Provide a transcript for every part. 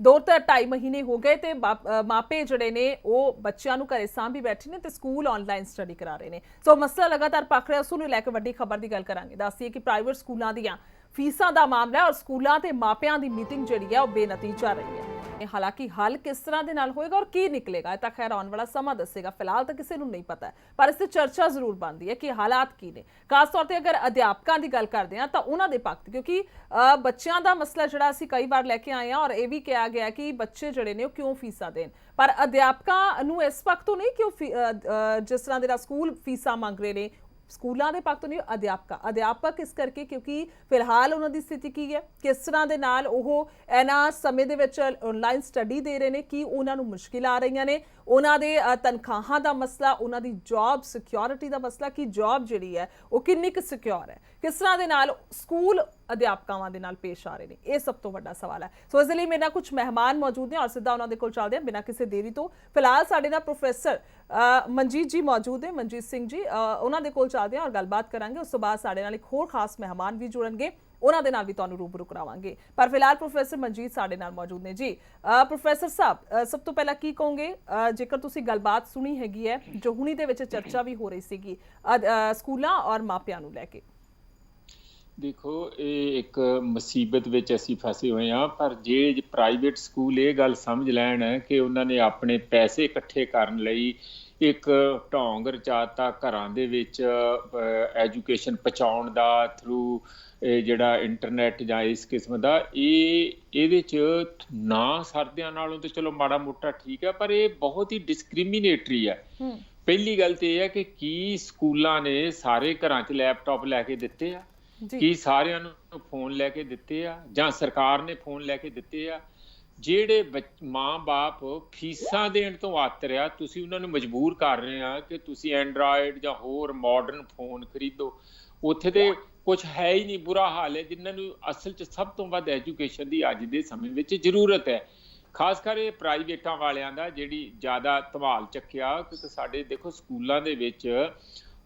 2 ਤੋਂ 2.5 ਮਹੀਨੇ ਹੋ ਗਏ ਤੇ ਮਾਪੇ ਜਿਹੜੇ ਨੇ ਉਹ ਬੱਚਿਆਂ ਨੂੰ ਘਰੇ ਸਾਂਭੀ ਬੈਠੇ ਨੇ ਤੇ ਸਕੂਲ ਆਨਲਾਈਨ ਸਟੱਡੀ ਕਰਾ ਰਹੇ ਨੇ। ਸੋ ਮਸਲਾ ਲਗਾਤਾਰ ਪੱਕ ਰਿਹਾ। ਉਸ ਨੂੰ ਲੈ ਕੇ ਵੱਡੀ ਖਬਰ ਦੀ ਗੱਲ ਕਰਾਂਗੇ। ਦੱਸਦੀਏ ਕਿ ਪ੍ਰਾਈਵੇਟ ਸਕੂਲਾਂ ਦੀਆਂ ਫੀਸਾਂ ਦਾ ਮਾਮਲਾ ਔਰ ਸਕੂਲਾਂ ਤੇ ਮਾਪਿਆਂ ਦੀ ਮੀਟਿੰਗ ਜਿਹੜੀ ਹੈ ਉਹ ਬੇਨਤੀਜਾ ਰਹੀ ਹੈ। ਹਾਲਾਂਕਿ ਹੱਲ ਕਿਸ ਤਰ੍ਹਾਂ ਦੇ ਨਾਲ ਹੋਏਗਾ ਔਰ ਕੀ ਨਿਕਲੇਗਾ ਇਹ ਤਾਂ ਖੈਰ ਆਉਣ ਵਾਲਾ ਸਮਾਂ ਦੱਸੇਗਾ। ਫਿਲਹਾਲ ਤਾਂ ਕਿਸੇ ਨੂੰ ਨਹੀਂ ਪਤਾ, ਪਰ ਇਸ ਤੇ ਚਰਚਾ ਜ਼ਰੂਰ ਬਣਦੀ ਹੈ ਕਿ ਹਾਲਾਤ ਕੀ ਨੇ। ਖਾਸ ਤੌਰ ਤੇ ਅਗਰ ਅਧਿਆਪਕਾਂ ਦੀ ਗੱਲ ਕਰਦੇ ਹਾਂ ਤਾਂ ਉਹਨਾਂ ਦੇ ਪੱਖ, ਕਿਉਂਕਿ ਬੱਚਿਆਂ ਦਾ ਮਸਲਾ ਜਿਹੜਾ ਅਸੀਂ ਕਈ ਵਾਰ ਲੈ ਕੇ ਆਏ ਹਾਂ ਔਰ ਇਹ ਵੀ ਕਿਹਾ ਗਿਆ ਕਿ ਬੱਚੇ ਜਿਹੜੇ ਨੇ ਉਹ ਕਿਉਂ ਫੀਸਾਂ ਦੇਣ, ਪਰ ਅਧਿਆਪਕਾਂ ਨੂੰ ਇਸ ਪੱਖ ਤੋਂ ਨਹੀਂ ਕਿ ਉਹ ਜਿਸ ਤਰ੍ਹਾਂ ਦੇ ਨਾਲ ਸਕੂਲ ਫੀਸਾਂ ਮੰਗ ਰਹੇ ਨੇ, ਸਕੂਲਾਂ ਦੇ ਪੱਖ ਤੋਂ ਨਹੀਂ, ਅਧਿਆਪਕ ਇਸ ਕਰਕੇ ਕਿਉਂਕਿ ਫਿਲਹਾਲ ਉਹਨਾਂ ਦੀ ਸਥਿਤੀ ਕੀ ਹੈ, ਕਿਸ ਤਰ੍ਹਾਂ ਦੇ ਨਾਲ ਉਹ ਇਹਨਾਂ ਸਮੇਂ ਦੇ ਵਿੱਚ ਆਨਲਾਈਨ ਸਟੱਡੀ ਦੇ ਰਹੇ ਨੇ, ਕੀ ਉਹਨਾਂ ਨੂੰ ਮੁਸ਼ਕਿਲ ਆ ਰਹੀਆਂ ਨੇ, ਉਹਨਾਂ ਦੇ ਤਨਖਾਹਾਂ ਦਾ ਮਸਲਾ, ਉਹਨਾਂ ਦੀ ਜੌਬ ਸਿਕਿਉਰਿਟੀ ਦਾ ਮਸਲਾ, ਕਿ ਜੌਬ ਜਿਹੜੀ ਹੈ ਉਹ ਕਿੰਨੀ ਕੁ ਸਿਕਿਉਰ ਹੈ, ਕਿਸ ਤਰ੍ਹਾਂ ਦੇ ਨਾਲ ਸਕੂਲ ਅਧਿਆਪਕਾਂ ਦੇ ਨਾਲ ਪੇਸ਼ ਆ ਰਹੇ ਨੇ, ਇਹ ਸਭ ਤੋਂ ਵੱਡਾ ਸਵਾਲ ਹੈ। ਸੋ ਇਸ ਲਈ ਮੇਰੇ ਨਾਲ ਕੁਝ ਮਹਿਮਾਨ ਮੌਜੂਦ ਨੇ ਔਰ ਸਿੱਧਾ ਉਹਨਾਂ ਦੇ ਕੋਲ ਚੱਲਦੇ ਹਾਂ ਬਿਨਾਂ ਕਿਸੇ ਦੇਰੀ ਤੋਂ। ਫਿਲਹਾਲ ਸਾਡੇ ਨਾਲ ਪ੍ਰੋਫੈਸਰ ਮਨਜੀਤ ਜੀ ਮੌਜੂਦ ਨੇ, ਮਨਜੀਤ ਸਿੰਘ ਜੀ, ਉਹਨਾਂ ਦੇ ਕੋਲ ਚੱਲਦੇ ਹਾਂ ਔਰ ਗੱਲਬਾਤ ਕਰਾਂਗੇ। ਉਸ ਤੋਂ ਬਾਅਦ ਸਾਡੇ ਨਾਲ ਇੱਕ ਹੋਰ ਖਾਸ ਮਹਿਮਾਨ ਵੀ ਜੁੜਨਗੇ, ਉਹਨਾਂ ਦੇ ਨਾਲ ਵੀ ਤੁਹਾਨੂੰ ਰੂਬਰੂ ਕਰਾਵਾਂਗੇ। ਪਰ ਫਿਲਹਾਲ ਪ੍ਰੋਫੈਸਰ ਮਨਜੀਤ ਸਾਡੇ ਨਾਲ ਮੌਜੂਦ ਨੇ ਜੀ। ਪ੍ਰੋਫੈਸਰ ਸਾਹਿਬ, ਸਭ ਤੋਂ ਪਹਿਲਾਂ ਕੀ ਕਹੋਗੇ ਜੇਕਰ ਤੁਸੀਂ ਗੱਲਬਾਤ ਸੁਣੀ ਹੈਗੀ ਹੈ ਜੋ ਹੁਣੀ ਦੇ ਵਿੱਚ ਚਰਚਾ ਵੀ ਹੋ ਰਹੀ ਸੀਗੀ ਸਕੂਲਾਂ ਔਰ ਮਾਪਿਆਂ ਨੂੰ ਲੈ ਕੇ? देखो, ये एक मुसीबत विच असीं फसे हुए हाँ, पर जे प्राइवेट स्कूल ये गल समझ लैण कि उन्होंने अपने पैसे इकट्ठे करन लई एक ढोंग रचाता घरां दे विच एजुकेशन पहुँचाउण दा थ्रू जिहड़ा इंटरनेट जां इस किस्म दा, इहदे च ना सरदियां नालों तो चलो माड़ा मोटा ठीक है, पर ये बहुत ही डिस्क्रिमिनेटरी है। पहली गल तो यह है कि की स्कूलां ने सारे घरां च लैपटॉप लैके दित्ते आ, ਕੀ ਸਾਰਿਆਂ ਨੂੰ ਫੋਨ ਲੈ ਕੇ ਦਿੱਤੇ ਆ ਜਾਂ ਸਰਕਾਰ ਨੇ ਫੋਨ ਲੈ ਕੇ ਦਿੱਤੇ ਆ? ਜਿਹੜੇ ਮਾਂ-ਬਾਪ ਫੀਸਾਂ ਦੇਣ ਤੋਂ ਆਤਰ ਆ, ਤੁਸੀਂ ਉਹਨਾਂ ਨੂੰ ਮਜਬੂਰ ਕਰ ਰਹੇ ਆ ਕਿ ਤੁਸੀਂ ਐਂਡਰਾਇਡ ਜਾਂ ਹੋਰ ਮਾਡਰਨ ਫੋਨ ਖਰੀਦੋ। ਉੱਥੇ ਤੇ ਕੁਝ ਹੈ ਹੀ ਨਹੀਂ, ਬੁਰਾ ਹਾਲ ਹੈ। ਜਿਨ੍ਹਾਂ ਨੂੰ ਅਸਲ 'ਚ ਸਭ ਤੋਂ ਵੱਧ ਐਜੂਕੇਸ਼ਨ ਦੀ ਅੱਜ ਦੇ ਸਮੇਂ ਵਿੱਚ ਜ਼ਰੂਰਤ ਹੈ, ਖਾਸ ਕਰ ਇਹ ਪ੍ਰਾਈਵੇਟਾਂ ਵਾਲਿਆਂ ਦਾ ਜਿਹੜੀ ਜ਼ਿਆਦਾ ਧਮਾਲ ਚੱਕਿਆ। ਕਿਉਂਕਿ ਸਾਡੇ ਦੇਖੋ ਸਕੂਲਾਂ ਦੇ ਵਿੱਚ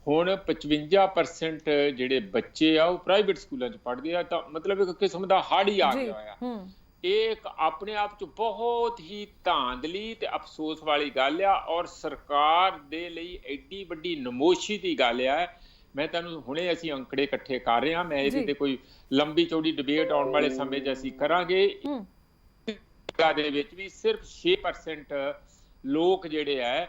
ਹੁਣ 55% ਜਿਹੜੇ ਬੱਚੇ ਆ ਉਹ ਪ੍ਰਾਈਵੇਟ ਸਕੂਲਾਂ 'ਚ ਪੜ੍ਹਦੇ ਆ, ਤਾਂ ਮਤਲਬ ਇੱਕ ਕਿਸਮ ਦਾ ਹੜ੍ਹ ਹੀ ਆ ਗਿਆ ਆ। ਇਹ ਇੱਕ ਆਪਣੇ ਆਪ 'ਚ ਬਹੁਤ ਹੀ ਧਾਂਦਲੀ ਤੇ ਅਫਸੋਸ ਵਾਲੀ ਗੱਲ ਆ ਔਰ ਸਰਕਾਰ ਦੇ ਲਈ ਐਡੀ ਵੱਡੀ ਨਮੋਸ਼ੀ ਦੀ ਗੱਲ ਆ। ਮੈਂ ਤੁਹਾਨੂੰ ਹੁਣੇ ਅਸੀਂ ਅੰਕੜੇ ਇਕੱਠੇ ਕਰ ਰਹੇ ਹਾਂ, ਮੈਂ ਇਹਦੇ ਤੇ ਕੋਈ ਲੰਬੀ ਚੌੜੀ ਡਿਬੇਟ ਆਉਣ ਵਾਲੇ ਸਮੇਂ 'ਚ ਅਸੀਂ ਕਰਾਂਗੇ। ਦੇ ਵਿੱਚ ਵੀ ਸਿਰਫ 6% ਲੋਕ ਜਿਹੜੇ ਆ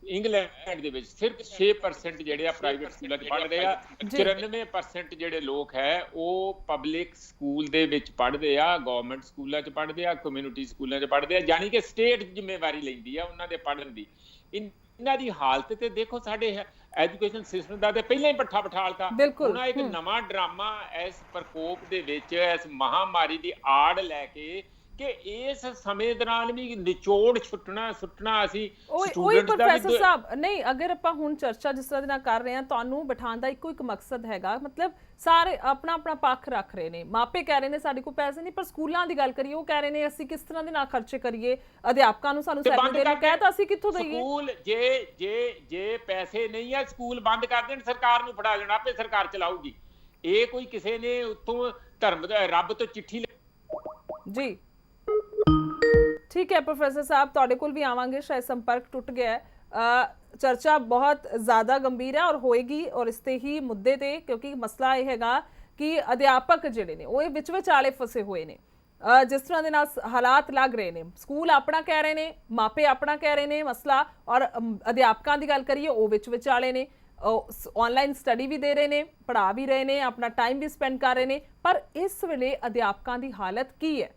ਇੰਗਲੈਂਡ ਦੇ ਵਿੱਚ, ਸਿਰਫ 6% ਜਿਹੜੇ ਆ ਪ੍ਰਾਈਵੇਟ ਸਕੂਲਾਂ 'ਚ ਪੜ੍ਹ ਰਹੇ ਆ। 94% ਜਿਹੜੇ ਲੋਕ ਹੈ ਉਹ ਪਬਲਿਕ ਸਕੂਲ ਦੇ ਵਿੱਚ ਪੜ੍ਹਦੇ ਆ, ਗਵਰਨਮੈਂਟ ਸਕੂਲਾਂ 'ਚ ਪੜ੍ਹਦੇ ਆ, ਕਮਿਊਨਿਟੀ ਸਕੂਲਾਂ 'ਚ ਪੜ੍ਹਦੇ ਆ, ਯਾਨੀ ਕਿ ਸਟੇਟ ਜ਼ਿੰਮੇਵਾਰੀ ਲੈਂਦੀ ਆ ਉਹਨਾਂ ਦੇ ਪੜ੍ਹਨ ਦੀ। ਇਹਨਾਂ ਦੀ ਹਾਲਤ ਤੇ ਦੇਖੋ, ਸਾਡੇ ਐਜੂਕੇਸ਼ਨ ਸਿਸਟਮ ਦਾ ਤੇ ਪਹਿਲਾਂ ਹੀ ਪੱਠਾ ਪਠਾਲਤਾ। ਹੁਣ ਇੱਕ ਨਵਾਂ ਡਰਾਮਾ ਇਸ ਪ੍ਰਕੋਪ ਦੇ ਵਿੱਚ, ਇਸ ਮਹਾਮਾਰੀ ਦੀ ਆੜ ਲੈ ਕੇ ਕਿ ਇਸ ਸਮੇਂ ਦੌਰਾਨ ਵੀ ਨਿਚੋੜ ਸੁੱਟਣਾ ਅਸੀਂ ਸਟੂਡੈਂਟਸ ਦਾ। ਪ੍ਰੋਫੈਸਰ ਸਾਹਿਬ, ਨਹੀਂ, ਅਗਰ ਆਪਾਂ ਹੁਣ ਚਰਚਾ ਜਿਸ ਤਰ੍ਹਾਂ ਦੇ ਨਾਲ ਕਰ ਰਹੇ ਹਾਂ, ਤੁਹਾਨੂੰ ਬਿਠਾਉਣ ਦਾ ਇੱਕੋ ਇੱਕ ਮਕਸਦ ਹੈਗਾ, ਮਤਲਬ ਸਾਰੇ ਆਪਣਾ ਆਪਣਾ ਪੱਖ ਰੱਖ ਰਹੇ ਨੇ। ਮਾਪੇ ਕਹਿ ਰਹੇ ਨੇ ਸਾਡੇ ਕੋਲ ਪੈਸੇ ਨਹੀਂ, ਪਰ ਸਕੂਲਾਂ ਦੀ ਗੱਲ ਕਰੀਏ ਉਹ ਕਹਿ ਰਹੇ ਨੇ ਅਸੀਂ ਕਿਸ ਤਰ੍ਹਾਂ ਦੇ ਨਾਲ ਖਰਚੇ ਕਰੀਏ, ਅਧਿਆਪਕਾਂ ਨੂੰ ਸਾਨੂੰ ਸੈਲਰੀ ਦੇਣੀ ਕਹਿ ਤਾਂ ਅਸੀਂ ਕਿੱਥੋਂ ਦਈਏ? ਸਕੂਲ ਜੇ ਪੈਸੇ ਨਹੀਂ ਆ, ਸਕੂਲ ਬੰਦ ਕਰ ਦੇਣ, ਸਰਕਾਰ ਨੂੰ ਫੜਾ ਦੇਣਾ, ਆਪੇ ਸਰਕਾਰ ਚਲਾਊਗੀ। ਇਹ ਕੋਈ ਕਿਸੇ ਨੇ ਉੱਤੋਂ ਧਰਮ ਰੱਬ ਤੋਂ ਚਿੱਠੀ ਜੀ। ठीक है प्रोफेसर साहब, तुहाडे कोल भी आवांगे, शायद संपर्क टुट गया है। चर्चा बहुत ज़्यादा गंभीर है और होएगी और इसते ही मुद्दे ते, क्योंकि मसला यह हैगा कि अध्यापक जिहड़े ने वो विच विचाले फसे हुए ने। जिस तरह दे नाल हालात लग रहे ने, स्कूल अपना कह रहे ने, मापे अपना कह रहे ने मसला, और अध्यापकों की गल करिए वो विच विचाले ने, ऑनलाइन स्टडी भी दे रहे ने, पढ़ा भी रहे ने, अपना टाइम भी स्पेंड कर रहे ने, पर इस वेले अध्यापकों की हालत की है?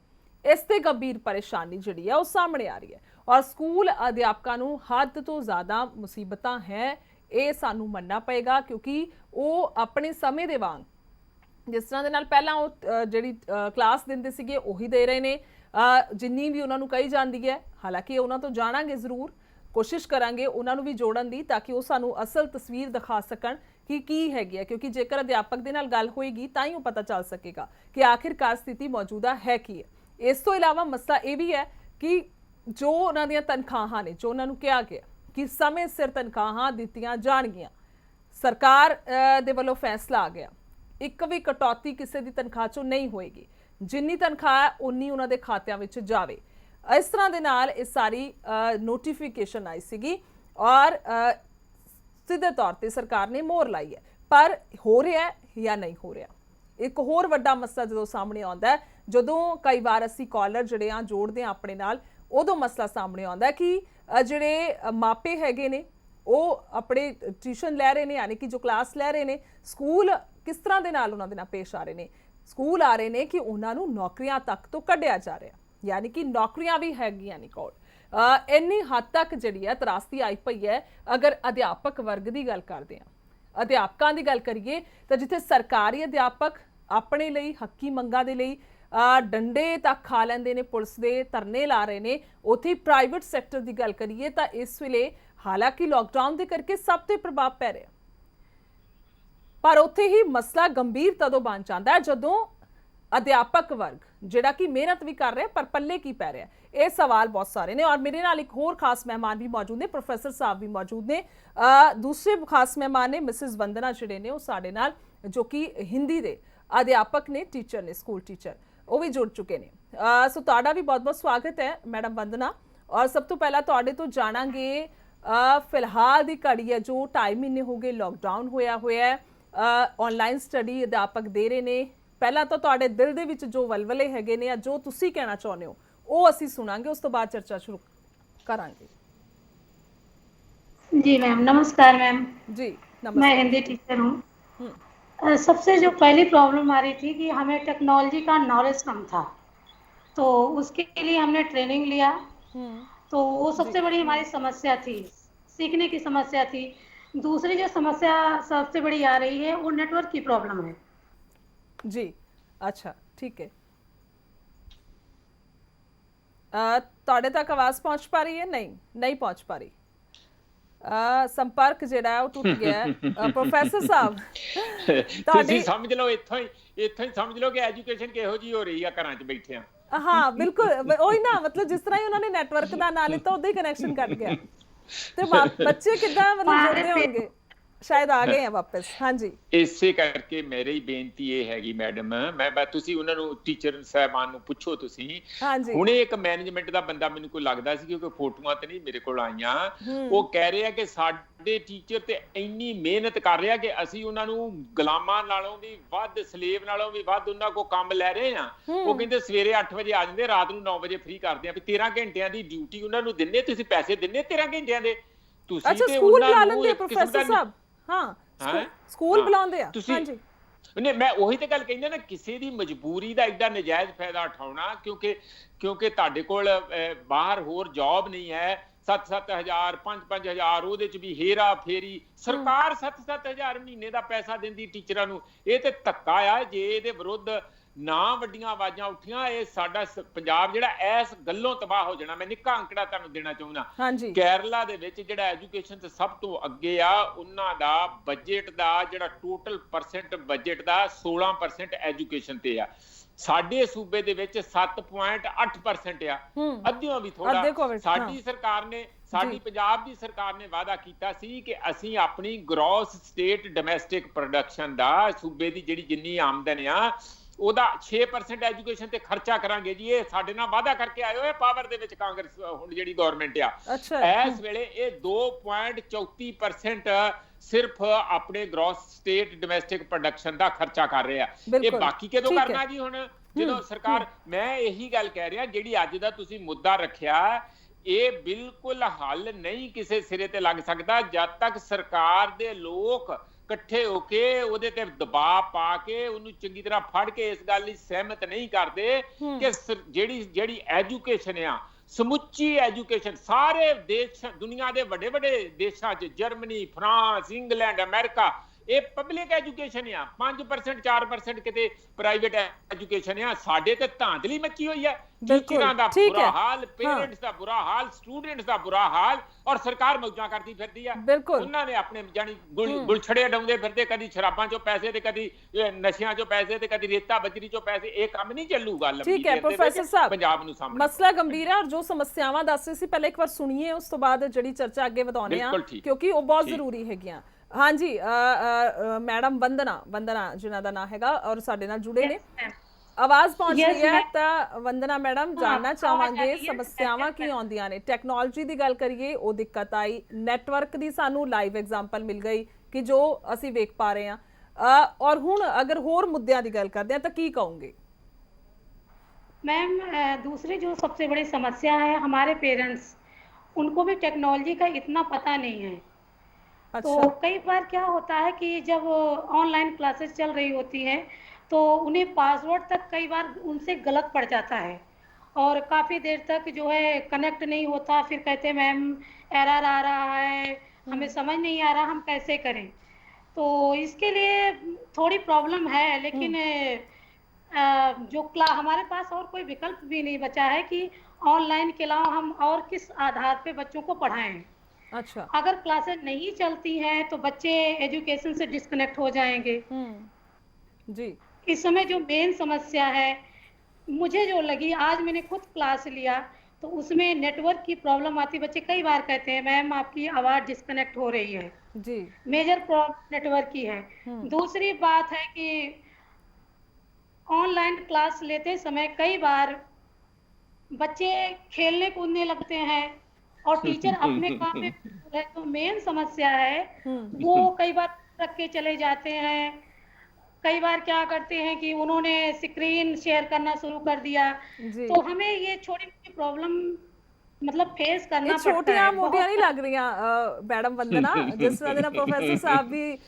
इस ते गंभीर परेशानी जिहड़ी है वो सामने आ रही है और स्कूल अध्यापकों नूं हद तो ज़्यादा मुसीबतां है, ये सानू मनना पेगा, क्योंकि वो अपने समय दे वांग जिस तरह दे नाल पहलां वो जिहड़ी क्लास दिंदे सीगे उही दे रहे ने, जिन्नी भी उन्हां नूं कही जांदी है। हालांकि उन्हां तो जाणांगे जरूर, कोशिश करांगे उन्हां नूं भी जोड़न दी, ताकि वो सानू असल तस्वीर दिखा सकण कि की हैगी है, क्योंकि जेकर अध्यापक दे नाल गल होएगी तां ही वो पता चल सकेगा कि आखिरकार स्थिति मौजूदा है की है। इस तो इलावा मसला यह भी है कि जो उन्हां ਦੀਆਂ ਤਨਖਾਹਾਂ ने, जो उन्होंने कहा गया कि समय सिर तनख्वाहां दित्तियां जाणगियां, सरकार दे वल्लों फैसला आ गया, एक भी कटौती किसी की तनख्वाह चों नहीं होएगी, जिन्नी तनख्वाह है उन्नी उन्हां दे खात्यां विच जावे। ਇਸ ਤਰ੍ਹਾਂ ਦੇ ਨਾਲ ਇਹ ਸਾਰੀ ਨੋਟੀਫਿਕੇਸ਼ਨ ਆਈ ਸੀਗੀ ਔਰ ਸਿੱਧੇ ਤੌਰ ਤੇ ਸਰਕਾਰ ਨੇ ਮੋਹਰ ਲਾਈ ਹੈ। ਪਰ ਹੋ ਰਿਹਾ ਜਾਂ ਨਹੀਂ ਹੋ ਰਿਹਾ, ਇੱਕ ਹੋਰ ਵੱਡਾ ਮਸਲਾ ਜਦੋਂ ਸਾਹਮਣੇ ਆਉਂਦਾ ਹੈ, ਜਦੋਂ ਕਈ ਵਾਰ ਅਸੀਂ ਕਾਲਰ ਜਿਹੜੇ ਆ ਜੋੜਦੇ ਆ ਆਪਣੇ ਨਾਲ, ਉਦੋਂ ਮਸਲਾ ਸਾਹਮਣੇ ਆਉਂਦਾ ਕਿ ਜਿਹੜੇ ਮਾਪੇ ਹੈਗੇ ਨੇ ਉਹ ਆਪਣੇ ਟਿਊਸ਼ਨ ਲੈ ਰਹੇ ਨੇ, ਯਾਨੀ ਕਿ ਜੋ ਕਲਾਸ ਲੈ ਰਹੇ ਨੇ, ਸਕੂਲ ਕਿਸ ਤਰ੍ਹਾਂ ਦੇ ਨਾਲ ਉਹਨਾਂ ਦੇ ਨਾਲ ਪੇਸ਼ ਆ ਰਹੇ ਨੇ। ਸਕੂਲ ਆ ਰਹੇ ਨੇ ਕਿ ਉਹਨਾਂ ਨੂੰ ਨੌਕਰੀਆਂ ਤੱਕ ਤੋਂ ਕੱਢਿਆ ਜਾ ਰਿਹਾ, ਯਾਨੀ ਕਿ ਨੌਕਰੀਆਂ ਵੀ ਹੈਗੀਆਂ ਨਹੀਂ ਕੋਲ। ਇੰਨੀ ਹੱਦ ਤੱਕ ਜਿਹੜੀ ਹੈ ਤਰਾਸਦੀ ਆਈ ਪਈ ਹੈ। ਅਗਰ ਅਧਿਆਪਕ ਵਰਗ ਦੀ ਗੱਲ ਕਰਦੇ ਹਾਂ, ਅਧਿਆਪਕਾਂ ਦੀ ਗੱਲ ਕਰੀਏ ਤਾਂ ਜਿੱਥੇ ਸਰਕਾਰੀ ਅਧਿਆਪਕ ਆਪਣੇ ਲਈ ਹੱਕੀ ਮੰਗਾਂ ਦੇ ਲਈ ਡੰਡੇ ਤੱਕ ਖਾ ਲੈਂਦੇ ਨੇ, ਪੁਲਿਸ ਦੇ ਧਰਨੇ ਲਾ ਰਹੇ ਨੇ, ਉੱਥੇ ਪ੍ਰਾਈਵੇਟ ਸੈਕਟਰ ਦੀ ਗੱਲ ਕਰੀਏ ਤਾਂ ਇਸ ਵੇਲੇ ਹਾਲਾਂਕਿ ਲੋਕਡਾਊਨ ਦੇ ਕਰਕੇ ਸਭ ਤੇ ਪ੍ਰਭਾਵ ਪੈ ਰਿਹਾ, ਪਰ ਉੱਥੇ ਹੀ ਮਸਲਾ ਗੰਭੀਰ ਤਦੋਂ ਬਣ ਜਾਂਦਾ ਹੈ ਜਦੋਂ ਅਧਿਆਪਕ ਵਰਗ ਜਿਹੜਾ ਕਿ ਮਿਹਨਤ ਵੀ ਕਰ ਰਿਹਾ ਪਰ ਪੱਲੇ ਕੀ ਪੈ ਰਿਹਾ। ਇਹ ਸਵਾਲ ਬਹੁਤ ਸਾਰੇ ਨੇ ਔਰ ਮੇਰੇ ਨਾਲ ਇੱਕ ਹੋਰ ਖਾਸ ਮਹਿਮਾਨ ਵੀ ਮੌਜੂਦ ਨੇ, ਪ੍ਰੋਫੈਸਰ ਸਾਹਿਬ ਵੀ ਮੌਜੂਦ ਨੇ। ਦੂਸਰੇ ਖਾਸ ਮਹਿਮਾਨ ਨੇ ਮਿਸਿਸ ਵੰਦਨਾ ਜਿਹੜੇ ਨੇ ਉਹ ਸਾਡੇ ਨਾਲ, ਜੋ ਕਿ ਹਿੰਦੀ ਦੇ ਅਧਿਆਪਕ ਨੇ, ਟੀਚਰ ਨੇ, ਸਕੂਲ ਟੀਚਰ, ਉਹ ਵੀ ਜੁੜ ਚੁੱਕੇ ਨੇ। ਸੋ ਤੁਹਾਡਾ ਵੀ ਬਹੁਤ-ਬਹੁਤ ਸਵਾਗਤ ਹੈ ਮੈਡਮ ਵੰਦਨਾ। ਔਰ ਸਭ ਤੋਂ ਪਹਿਲਾਂ ਤੁਹਾਡੇ ਤੋਂ ਜਾਣਾਂਗੇ ਫਿਲਹਾਲ ਦੀ ਘੜੀ ਹੈ ਜੋ 2.5 ਮਹੀਨੇ ਹੋ ਗਏ ਲੋਕਡਾਊਨ ਹੋਇਆ ਹੈ, ਆਨਲਾਈਨ ਸਟੱਡੀ ਅਧਿਆਪਕ ਦੇ ਰਹੇ ਨੇ। ਪਹਿਲਾਂ ਤਾਂ ਤੁਹਾਡੇ ਦਿਲ ਦੇ ਵਿੱਚ ਜੋ ਵਲਵਲੇ ਹੈਗੇ ਨੇ ਜਾਂ ਜੋ ਤੁਸੀਂ ਕਹਿਣਾ ਚਾਹੁੰਦੇ ਹੋ ਉਹ ਅਸੀਂ ਸੁਣਾਂਗੇ, ਉਸ ਤੋਂ ਬਾਅਦ ਚਰਚਾ ਸ਼ੁਰੂ ਕਰਾਂਗੇ। जी मैम, नमस्कार मैम। जी मैं नमस्कार। हिंदी टीचर हूँ। सबसे जो पहली प्रॉब्लम आ रही थी कि हमें टेक्नोलॉजी का नॉलेज कम था, तो उसके लिए हमने ट्रेनिंग लिया, तो वो सबसे बड़ी हमारी समस्या थी, सीखने की समस्या थी। दूसरी जो समस्या सबसे बड़ी आ रही है वो नेटवर्क की प्रॉब्लम है। जी अच्छा ठीक है। ਤੁਹਾਡੇ ਤੱਕ ਆਵਾਜ਼ ਪਹੁੰਚ ਪਾ ਰਹੀ ਹੈ? ਨਹੀਂ ਪਹੁੰਚ ਪਾ ਰਹੀ। ਸੰਪਰਕ ਜਿਹੜਾ ਉਹ ਟੁੱਟ ਗਿਆ ਹੈ। ਪ੍ਰੋਫੈਸਰ ਸਾਹਿਬ ਤੁਸੀਂ ਸਮਝ ਲਓ, ਇੱਥੋਂ ਹੀ ਸਮਝ ਲਓ ਕਿ ਐਜੂਕੇਸ਼ਨ ਕਿਹੋ ਜੀ ਹੋ ਰਹੀ ਆ ਘਰਾਂ 'ਚ ਬੈਠਿਆਂ। ਹਾਂ ਬਿਲਕੁਲ ਉਹੀ ਨਾ, ਮਤਲਬ ਜਿਸ ਤਰ੍ਹਾਂ ਹੀ ਉਹਨਾਂ ਨੇ ਨੈਟਵਰਕ ਦਾ ਨਾਂ ਲਿੱਤਾ ਉਦਾਂ ਹੀ ਕਨੈਕਸ਼ਨ ਕੱਟ ਗਿਆ ਤੇ ਬੱਚੇ ਕਿੱਦਾਂ ਮਤਲਬ ਜੁੜਦੇ ਹੋਣਗੇ, ਸ਼ਾਇਦ ਆ ਗਏ ਆ ਵਾਪਸ। ਹਾਂਜੀ, ਇਸੇ ਕਰਕੇ ਮੇਰੀ ਬੇਨਤੀ ਇਹ ਹੈਗੀ ਮੈਡਮ, ਮੈਂ ਤੁਸੀਂ ਉਹਨਾਂ ਨੂੰ ਟੀਚਰ ਸਾਹਿਬਾਨ ਨੂੰ ਪੁੱਛੋ ਤੁਸੀਂ। ਹੁਣੇ ਇੱਕ ਮੈਨੇਜਮੈਂਟ ਦਾ ਬੰਦਾ ਮੈਨੂੰ ਕੋਈ ਲੱਗਦਾ ਸੀ, ਕਿਉਂਕਿ ਫੋਟੋਆਂ ਤੇ ਨਹੀਂ ਮੇਰੇ ਕੋਲ ਆਈਆਂ, ਉਹ ਕਹਿ ਰਿਹਾ ਕਿ ਸਾਡੇ ਟੀਚਰ ਤੇ ਇੰਨੀ ਮਿਹਨਤ ਕਰ ਰਿਹਾ ਕਿ ਅਸੀਂ ਉਹਨਾਂ ਨੂੰ ਗੁਲਾਮਾਂ ਨਾਲੋਂ ਵੀ ਵੱਧ, ਸਲੇਵ ਨਾਲੋਂ ਵੀ ਵੱਧ ਉਹਨਾਂ ਕੋਲ ਕੰਮ ਲੈ ਰਹੇ ਆ। ਉਹ ਕਹਿੰਦੇ ਸਵੇਰੇ 8 ਵਜੇ ਆ ਜਾਂਦੇ, ਰਾਤ ਨੂੰ 9 ਵਜੇ ਫ੍ਰੀ ਕਰਦੇ ਆ, ਵੀ 13 ਘੰਟਿਆਂ ਦੀ ਡਿਊਟੀ ਉਹਨਾਂ ਨੂੰ ਦਿੰਦੇ, ਤੁਸੀਂ ਪੈਸੇ ਦਿੰਦੇ 13 ਘੰਟਿਆਂ ਦੇ। ਤੁਸੀਂ ਤੇ ਉਹਨਾਂ ਨੂੰ ਪ੍ਰੋਫੈਸਰ ਸਾਹਿਬ ਸਕੂਲ ਬੁਲਾਉਂਦੇ ਆ। ਹਾਂਜੀ ਨਹੀਂ, ਮੈਂ ਉਹੀ ਤੇ ਗੱਲ ਕਹਿੰਦਾ ਨਾ, ਕਿਸੇ ਦੀ ਮਜਬੂਰੀ ਦਾ ਐਡਾ ਨਜਾਇਜ਼ ਫਾਇਦਾ ਉਠਾਉਣਾ, ਕਿਉਂਕਿ ਤੁਹਾਡੇ ਕੋਲ ਬਾਹਰ ਹੋਰ ਜੌਬ ਨਹੀਂ ਹੈ। 7-7 ਹਜ਼ਾਰ 5-5 ਹਜ਼ਾਰ ਉਹਦੇ ਚ ਵੀ ਹੇਰਾ ਫੇਰੀ, ਸਰਕਾਰ 7-7 ਹਜ਼ਾਰ ਮਹੀਨੇ ਦਾ ਪੈਸਾ ਦਿੰਦੀ ਟੀਚਰਾਂ ਨੂੰ। ਇਹ ਤੇ ਧੱਕਾ ਆ। ਜੇ ਇਹਦੇ ਵਿਰੁੱਧ ਨਾ ਵੱਡੀਆਂ ਆਵਾਜ਼ਾਂ ਉੱਠੀਆਂ, ਇਹ ਸਾਡਾ ਪੰਜਾਬ ਜਿਹੜਾ ਇਸ ਗੱਲੋਂ ਤਬਾਹ ਹੋ ਜਾਣਾ। ਮੈਂ ਨਿੱਕਾ ਅੰਕੜਾ ਤੁਹਾਨੂੰ ਦੇਣਾ ਚਾਹੁੰਦਾ, ਕੇਰਲਾ ਦੇ ਵਿੱਚ ਜਿਹੜਾ ਐਜੂਕੇਸ਼ਨ ਤੇ ਸਭ ਤੋਂ ਅੱਗੇ ਆ, ਉਹਨਾਂ ਦਾ ਬਜਟ ਦਾ ਜਿਹੜਾ ਟੋਟਲ ਪਰਸੈਂਟ ਬਜਟ ਦਾ 16% ਐਜੂਕੇਸ਼ਨ ਤੇ ਆ। ਸਾਡੇ ਸੂਬੇ ਦੇ ਵਿੱਚ 7.8% ਆ, ਅੱਧਿਓਂ ਵੀ ਥੋੜਾ। ਸਾਡੀ ਸਰਕਾਰ ਨੇ, ਸਾਡੀ ਪੰਜਾਬ ਦੀ ਸਰਕਾਰ ਨੇ ਵਾਅਦਾ ਕੀਤਾ ਸੀ ਕਿ ਅਸੀਂ ਆਪਣੀ ਗ੍ਰੋਸ ਸਟੇਟ ਡੋਮੈਸਟਿਕ ਪ੍ਰੋਡਕਸ਼ਨ ਦਾ, ਸੂਬੇ ਦੀ ਜਿਹੜੀ ਜਿੰਨੀ ਆਮਦਨ ਆ ਉਹਦਾ 6% ਐਜੂਕੇਸ਼ਨ ਤੇ ਖਰਚਾ ਕਰਾਂਗੇ ਜੀ। ਇਹ ਸਾਡੇ ਨਾਲ ਵਾਅਦਾ ਕਰਕੇ ਆਏ ਹੋਏ ਪਾਵਰ ਦੇ ਵਿੱਚ ਕਾਂਗਰਸ ਹੁਣ ਜਿਹੜੀ ਗਵਰਨਮੈਂਟ ਆ। ਇਸ ਵੇਲੇ ਇਹ 2.34% ਸਿਰਫ ਆਪਣੇ ਗ੍ਰੋਸ ਸਟੇਟ ਡੋਮੈਸਟਿਕ ਪ੍ਰੋਡਕਸ਼ਨ ਦਾ ਖਰਚਾ ਕਰ ਰਿਹਾ। ਇਹ ਬਾਕੀ ਕਦੋਂ ਕਰਨਾ ਜੀ? ਹੁਣ ਜਦੋਂ ਸਰਕਾਰ, ਮੈਂ ਇਹੀ ਗੱਲ ਕਹਿ ਰਿਹਾ, ਜਿਹੜੀ ਅੱਜ ਦਾ ਤੁਸੀਂ ਮੁੱਦਾ ਰੱਖਿਆ, ਇਹ ਬਿਲਕੁਲ ਹੱਲ ਨਹੀਂ ਕਿਸੇ ਸਿਰੇ ਤੇ ਲੱਗ ਸਕਦਾ ਜਦ ਤੱਕ ਸਰਕਾਰ ਦੇ ਲੋਕ ਇਕੱਠੇ ਹੋ ਕੇ ਉਹਦੇ ਤੇ ਦਬਾਅ ਪਾ ਕੇ ਉਹਨੂੰ ਚੰਗੀ ਤਰ੍ਹਾਂ ਫੜ ਕੇ ਇਸ ਗੱਲ ਲਈ ਸਹਿਮਤ ਨਹੀਂ ਕਰਦੇ ਕਿ ਜਿਹੜੀ ਐਜੂਕੇਸ਼ਨ ਆ, ਸਮੁੱਚੀ ਐਜੂਕੇਸ਼ਨ ਸਾਰੇ ਦੇਸ਼, ਦੁਨੀਆ ਦੇ ਵੱਡੇ ਵੱਡੇ ਦੇਸ਼ਾਂ 'ਚ, ਜਰਮਨੀ, ਫਰਾਂਸ, ਇੰਗਲੈਂਡ, ਅਮਰੀਕਾ, ਇਹ ਪਬਲਿਕ ਐਜੂਕੇਸ਼ਨ ਆ। 5% 4% ਕਿਤੇ ਪ੍ਰਾਈਵੇਟ ਐਜੂਕੇਸ਼ਨ ਆ। ਸਾਡੇ ਤੇ ਧਾਂਦਲੀ ਮੱਚੀ ਹੋਈ ਹੈ। ਟੀਚਰਾਂ ਦਾ ਬੁਰਾ ਹਾਲ, ਪੇਰੈਂਟਸ ਦਾ ਬੁਰਾ ਹਾਲ, ਸਟੂਡੈਂਟਸ ਦਾ ਬੁਰਾ ਹਾਲ, ਔਰ ਸਰਕਾਰ ਮੌਜਾਂ ਕਰਦੀ ਫਿਰਦੀ ਆ। ਉਹਨਾਂ ਨੇ ਆਪਣੇ ਜਾਨੀ ਗੁਲਛੜੇ ਡਾਉਂਦੇ ਫਿਰਦੇ, ਕਦੀ ਸ਼ਰਾਬਾਂ ਚੋਂ ਪੈਸੇ ਤੇ ਕਦੀ ਨਸ਼ਿਆਂ ਚੋਂ ਪੈਸੇ ਤੇ ਕਦੀ ਰੇਤਾ ਬਜਰੀ ਚੋਂ ਪੈਸੇ। ਇਹ ਕੰਮ ਨਹੀਂ ਚੱਲੂਗਾ ਲੰਬੀ ਦੇਰ ਦੇ ਵਿੱਚ ਪੰਜਾਬ ਨੂੰ ਸਾਹਮਣੇ। ਮਸਲਾ ਗੰਭੀਰ ਹੈ ਔਰ ਜੋ ਸਮੱਸਿਆਵਾਂ ਦੱਸ ਰਹੇ ਸੀ ਪਹਿਲਾਂ ਇੱਕ ਵਾਰ ਸੁਣੀਏ, ਉਸ ਤੋਂ ਬਾਅਦ ਜਿਹੜੀ ਚਰਚਾ ਅੱਗੇ ਵਧਾਉਣੇ ਆ, ਕਿਉਂਕਿ ਉਹ ਬਹੁਤ ਜ਼ਰੂਰੀ ਹੈਗੀਆਂ। ਹਾਂਜੀ ਮੈਡਮ ਵੰਦਨਾ ਜਿਨ੍ਹਾਂ ਦਾ ਨਾਂ ਹੈਗਾ ਔਰ ਸਾਡੇ ਨਾਲ ਜੁੜੇ ਨੇ। ਆਵਾਜ਼ ਪਹੁੰਚ Yes, ਰਹੀ ਹੈ मैं- ਤਾਂ ਵੰਦਨਾ ਮੈਡਮ हाँ, ਜਾਨਣਾ आवाज आ ਚਾਹਾਂਗੇ रही है। ਸਮੱਸਿਆਵਾਂ ਕੀ ਆਉਂਦੀਆਂ ਨੇ। ਟੈਕਨੋਲੋਜੀ ਦੀ ਗੱਲ ਕਰੀਏ ਉਹ ਦਿੱਕਤ ਆਈ, ਨੈਟਵਰਕ ਦੀ ਸਾਨੂੰ ਲਾਈਵ ਐਗਜ਼ਾਮਪਲ ਮਿਲ ਗਈ ਕਿ ਜੋ ਅਸੀਂ ਵੇਖ ਪਾ ਰਹੇ ਹਾਂ, ਔਰ ਹੁਣ ਅਗਰ ਹੋਰ ਮੁੱਦਿਆਂ ਦੀ ਗੱਲ ਕਰਦੇ ਹਾਂ ਤਾਂ ਕੀ ਕਹੋਗੇ? मैम दूसरी जो सबसे बड़ी समस्या है, हमारे पेरेंट्स, उनको भी टेक्नोलॉजी का इतना पता नहीं है। तो अच्छा। कई बार क्या होता है कि जब ऑनलाइन क्लासेस चल रही होती हैं तो उन्हें पासवर्ड तक कई बार उनसे गलत पड़ जाता है और काफ़ी देर तक जो है कनेक्ट नहीं होता, फिर कहते हैं मैम एरर आ रहा है, हमें समझ नहीं आ रहा, हम कैसे करें। तो इसके लिए थोड़ी प्रॉब्लम है, लेकिन हमारे पास और कोई विकल्प भी नहीं बचा है कि ऑनलाइन के अलावा हम और किस आधार पे बच्चों को पढ़ाएं। अच्छा। अगर क्लासेस नहीं चलती हैं तो बच्चे एजुकेशन से डिस्कनेक्ट हो जाएंगे। जी। इस समय जो मेन समस्या है मुझे जो लगी, आज मैंने खुद क्लास लिया तो उसमें नेटवर्क की प्रॉब्लम आती। बच्चे कई बार कहते हैं मैम आपकी आवाज़ डिस्कनेक्ट हो रही है। जी। मेजर प्रॉब्लम नेटवर्क की है। दूसरी बात है कि ऑनलाइन क्लास लेते समय कई बार बच्चे खेलने कूदने लगते हैं और टीचर अपने काम में है। तो मेन समस्या है वो कई बार रख के चले जाते हैं। कई बार क्या करते हैं कि उन्होंने स्क्रीन शेयर करना शुरू कर दिया। तो हमें ये छोटी मोटी प्रॉब्लम मतलब फेस करना पड़ता है। ਛੋਟੀਆਂ ਮੋਟੀਆਂ ਨਹੀਂ ਲੱਗ ਰਹੀਆਂ ਮੈਡਮ ਵੰਦਨਾ, ਜਿਸ ਤਰ੍ਹਾਂ ਦੇ ਨਾਲ ਪ੍ਰੋਫੈਸਰ ਸਾਹਿਬ ਵੀ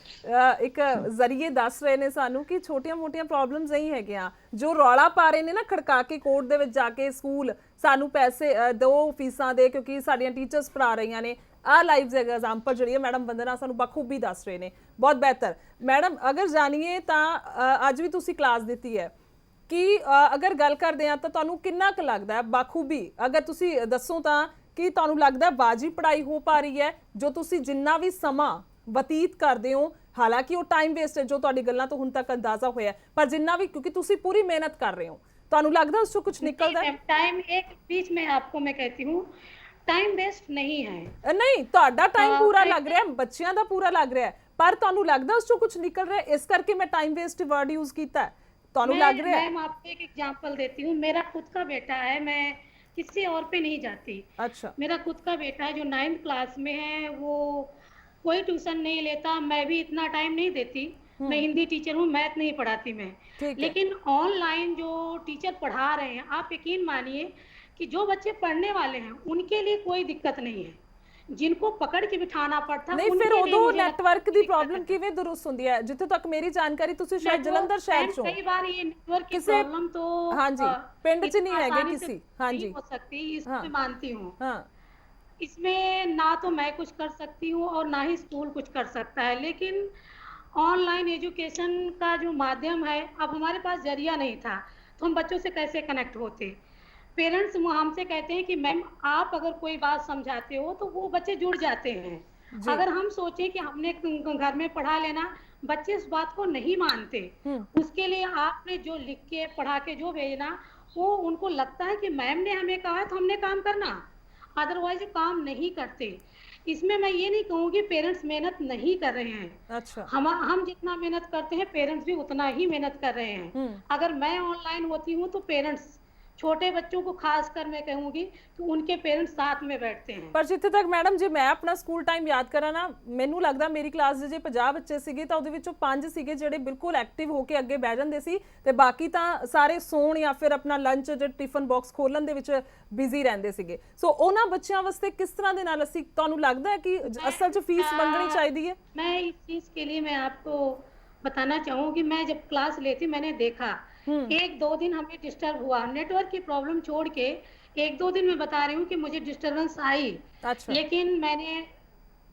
ਇੱਕ ਜ਼ਰੀਏ ਦੱਸ ਰਹੇ ਨੇ ਸਾਨੂੰ ਕਿ ਛੋਟੀਆਂ ਮੋਟੀਆਂ ਪ੍ਰੋਬਲਮਸ ਨਹੀਂ ਹੈਗੀਆਂ। ਜੋ ਰੌਲਾ ਪਾ ਰਹੇ ਨੇ ਨਾ ਖੜਕਾ ਕੇ ਕੋਰਟ ਦੇ ਵਿੱਚ ਜਾ ਕੇ ਸਕੂਲ ਸਾਨੂੰ ਪੈਸੇ ਦਿਓ ਫੀਸਾਂ ਦੇ ਕਿਉਂਕਿ ਸਾਡੀਆਂ ਟੀਚਰਸ ਪੜ੍ਹਾ ਰਹੀਆਂ ਨੇ, ਆ ਲਾਈਵ ਐਗਜ਼ਾਮਪਲ ਜਿਹੜੀ ਹੈ ਮੈਡਮ ਵੰਦਨਾ ਸਾਨੂੰ ਬਖੂਬੀ ਦੱਸ ਰਹੇ ਨੇ। ਬਹੁਤ ਬਿਹਤਰ ਮੈਡਮ, ਅਗਰ ਜਾਣੀਏ ਤਾਂ ਅੱਜ ਵੀ ਤੁਸੀਂ ਕਲਾਸ ਦਿੱਤੀ ਹੈ ਕਿ ਅਗਰ ਗੱਲ ਕਰਦੇ ਆ ਤਾਂ ਤੁਹਾਨੂੰ ਕਿੰਨਾ ਕੁ ਲੱਗਦਾ ਹੈ ਬਾਖੂਬੀ, ਅਗਰ ਤੁਸੀਂ ਦੱਸੋ ਤਾਂ ਕਿ ਤੁਹਾਨੂੰ ਲੱਗਦਾ ਵਾਜਿਬ ਪੜ੍ਹਾਈ ਹੋ ਪਾ ਰਹੀ ਹੈ? ਜੋ ਤੁਸੀਂ ਜਿੰਨਾ ਵੀ ਸਮਾਂ ਬਤੀਤ ਕਰਦੇ ਹੋ, ਹਾਲਾਂਕਿ ਉਹ ਟਾਈਮ ਵੇਸਟ ਹੈ ਜੋ ਤੁਹਾਡੀ ਗੱਲਾਂ ਤੋਂ ਹੁਣ ਤੱਕ ਅੰਦਾਜ਼ਾ ਹੋਇਆ, ਪਰ ਜਿੰਨਾ ਵੀ ਕਿਉਂਕਿ ਤੁਸੀਂ ਪੂਰੀ ਮਿਹਨਤ ਕਰ ਰਹੇ ਹੋ, ਤੁਹਾਨੂੰ ਲੱਗਦਾ ਉਸ ਤੋਂ ਕੁਝ ਨਿਕਲਦਾ ਹੈ? टाइम एक बीच में आपको मैं कहती हूँ, टाइम वेस्ट नहीं है। ਨਹੀਂ, ਤੁਹਾਡਾ ਟਾਈਮ ਪੂਰਾ ਲੱਗ ਰਿਹਾ ਹੈ, ਬੱਚਿਆਂ ਦਾ ਪੂਰਾ ਲੱਗ ਰਿਹਾ ਹੈ, ਪਰ ਤੁਹਾਨੂੰ ਲੱਗਦਾ ਉਸ ਤੋਂ ਕੁਝ ਨਿਕਲ ਰਿਹਾ, ਇਸ ਕਰਕੇ ਮੈਂ ਟਾਈਮ ਵੇਸਟ ਵਰਡ ਯੂਜ਼ ਕੀਤਾ ਹੈ? मैम आपको एक एग्जांपल देती हूँ। मेरा खुद का बेटा है, मैं किसी और पे नहीं जाती। अच्छा। मेरा खुद का बेटा है जो 9th क्लास में है, वो कोई ट्यूशन नहीं लेता, मैं भी इतना टाइम नहीं देती। मैं हिंदी टीचर हूँ, मैथ नहीं पढ़ाती मैं। लेकिन ऑनलाइन जो टीचर पढ़ा रहे हैं, आप यकीन मानिए कि जो बच्चे पढ़ने वाले हैं उनके लिए कोई दिक्कत नहीं है, जिनको पकड़ के बिठाना पड़ता नहीं। फिर उदो नेटवर्क दी प्रॉब्लम किवें दुरुस्त हुंदी है? जिथे तक मेरी जानकारी तुसी शायद जलंधर शहर चो, कई बार ये नेटवर्क की प्रॉब्लम तो हां जी पिंड च नहीं हैगे किसी। हां जी हो सकती, इसमें मानती हूं। हां, इसमें ना तो मैं कुछ कर सकती हूँ और ना ही स्कूल कुछ कर सकता है। लेकिन ऑनलाइन एजुकेशन का जो माध्यम है, अब हमारे पास जरिया नहीं था तो हम बच्चों से कैसे कनेक्ट होते। पेरेंट्स हमसे कहते हैं कि मैम आप अगर कोई बात समझाते हो तो वो बच्चे जुड़ जाते हैं। अगर हम सोचें कि हमने घर में पढ़ा लेना, बच्चे उस बात को नहीं मानते। उसके लिए आपने जो लिख के पढ़ा के जो भेजना, वो उनको लगता है कि मैम ने हमें कहा तो हमने काम करना, अदरवाइज काम नहीं करते। इसमें मैं ये नहीं कहूँगी पेरेंट्स मेहनत नहीं कर रहे हैं। अच्छा। हम जितना मेहनत करते हैं पेरेंट्स भी उतना ही मेहनत कर रहे हैं। अगर मैं ऑनलाइन होती हूँ तो पेरेंट्स, छोटे बच्चों को खास कर मैं कहूंगी कि उनके पेरेंट्स साथ में बैठते हैं। पर जिथे तक मैडम जे मैं अपना स्कूल टाइम याद करा ना, मैनू लगदा मेरी क्लास जे 50 बच्चे सीगे ਤਾਂ ਉਹਦੇ ਵਿੱਚੋਂ 5 ਸੀਗੇ ਜਿਹੜੇ ਬਿਲਕੁਲ ਐਕਟਿਵ ਹੋ ਕੇ ਅੱਗੇ ਬਹਿ ਜਾਂਦੇ ਸੀ ਤੇ ਬਾਕੀ ਤਾਂ ਸਾਰੇ ਸੌਣ ਜਾਂ ਫਿਰ ਆਪਣਾ ਲੰਚ ਜਾਂ ਟਿਫਨ ਬਾਕਸ ਖੋਲਣ ਦੇ ਵਿੱਚ ਬਿਜ਼ੀ ਰਹਿੰਦੇ ਸੀਗੇ। ਸੋ ਉਹਨਾਂ ਬੱਚਿਆਂ ਵਾਸਤੇ ਕਿਸ ਤਰ੍ਹਾਂ ਦੇ ਨਾਲ ਅਸੀਂ, ਤੁਹਾਨੂੰ ਲੱਗਦਾ ਹੈ ਕਿ ਅਸਲ 'ਚ ਫੀਸ ਮੰਗਣੀ ਚਾਹੀਦੀ ਹੈ? मैं इस चीज के लिए मैं आपको बताना चाहूंगी, मैं जब क्लास लेती मैंने देखा 1-2 दिन हमें डिस्टर्ब हुआ, नेटवर्क की प्रॉब्लम छोड़ के 1-2 दिन मैं बता रही हूँ कि मुझे डिस्टर्बेंस आई। अच्छा। लेकिन मैंने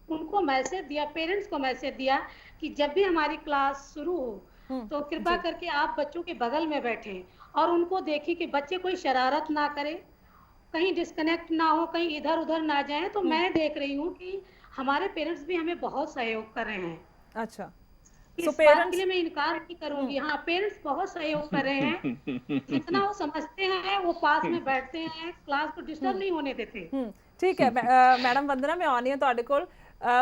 उनको मैसेज दिया, पेरेंट्स को मैसेज दिया कि जब भी हमारी क्लास शुरू हो तो कृपा करके आप बच्चों के बगल में बैठे और उनको देखिए कि बच्चे कोई शरारत ना करे, कहीं डिस्कनेक्ट ना हो, कहीं इधर उधर ना जाए। तो मैं देख रही हूँ कि हमारे पेरेंट्स भी हमें बहुत सहयोग कर रहे हैं। अच्छा। इस बात के लिए मैं इनकार नहीं करूंगी। हाँ, पेरेंट्स बहुत सहयोग कर रहे हैं, जितना वो समझते हैं वो पास में बैठते हैं, क्लास को डिस्टर्ब नहीं होने देते। ठीक है मैडम वंदना, मैं आनी है ਤੁਹਾਡੇ ਕੋਲ।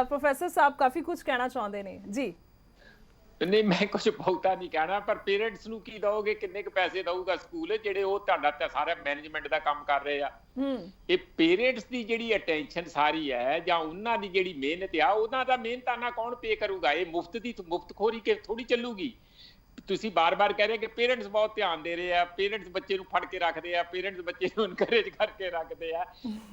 ਪ੍ਰੋਫੈਸਰ ਸਾਹਿਬ ਕਾਫੀ ਕੁਝ ਕਹਿਣਾ ਚਾਹੁੰਦੇ ਨੇ ਜੀ। ਨਹੀਂ ਮੈਂ ਕੁਝ ਬਹੁਤਾ ਨਹੀਂ ਕਹਿਣਾ, ਪਰ ਪੇਰੈਂਟਸ ਨੂੰ ਕੀ ਦਓਗੇ, ਕਿੰਨੇ ਕੁ ਪੈਸੇ ਦਊਗਾ ਸਕੂਲ ਜਿਹੜੇ ਉਹ ਤੁਹਾਡਾ ਤਾਂ ਸਾਰਾ ਮੈਨੇਜਮੈਂਟ ਦਾ ਕੰਮ ਕਰ ਰਹੇ ਆ। ਇਹ ਪੇਰੈਂਟਸ ਦੀ ਜਿਹੜੀ ਅਟੈਂਸ਼ਨ ਸਾਰੀ ਹੈ ਜਾਂ ਉਹਨਾਂ ਦੀ ਜਿਹੜੀ ਮਿਹਨਤ ਆ, ਉਹਨਾਂ ਦਾ ਮਿਹਨਤਾਨਾ ਕੌਣ ਪੇ ਕਰੂਗਾ? ਇਹ ਮੁਫਤ ਦੀ ਮੁਫਤਖੋਰੀ ਕਿ ਥੋੜੀ ਚੱਲੂਗੀ। ਤੁਸੀਂ ਬਾਰ-ਬਾਰ ਕਹਿ ਰਹੇ ਕਿ ਪੇਰੈਂਟਸ ਬਹੁਤ ਧਿਆਨ ਦੇ ਰਹੇ ਆ, ਪੇਰੈਂਟਸ ਬੱਚੇ ਨੂੰ ਫੜ ਕੇ ਰੱਖਦੇ ਆ, ਪੇਰੈਂਟਸ ਬੱਚੇ ਨੂੰ ਇਨਕਰੇਜ ਕਰਕੇ ਰੱਖਦੇ ਆ।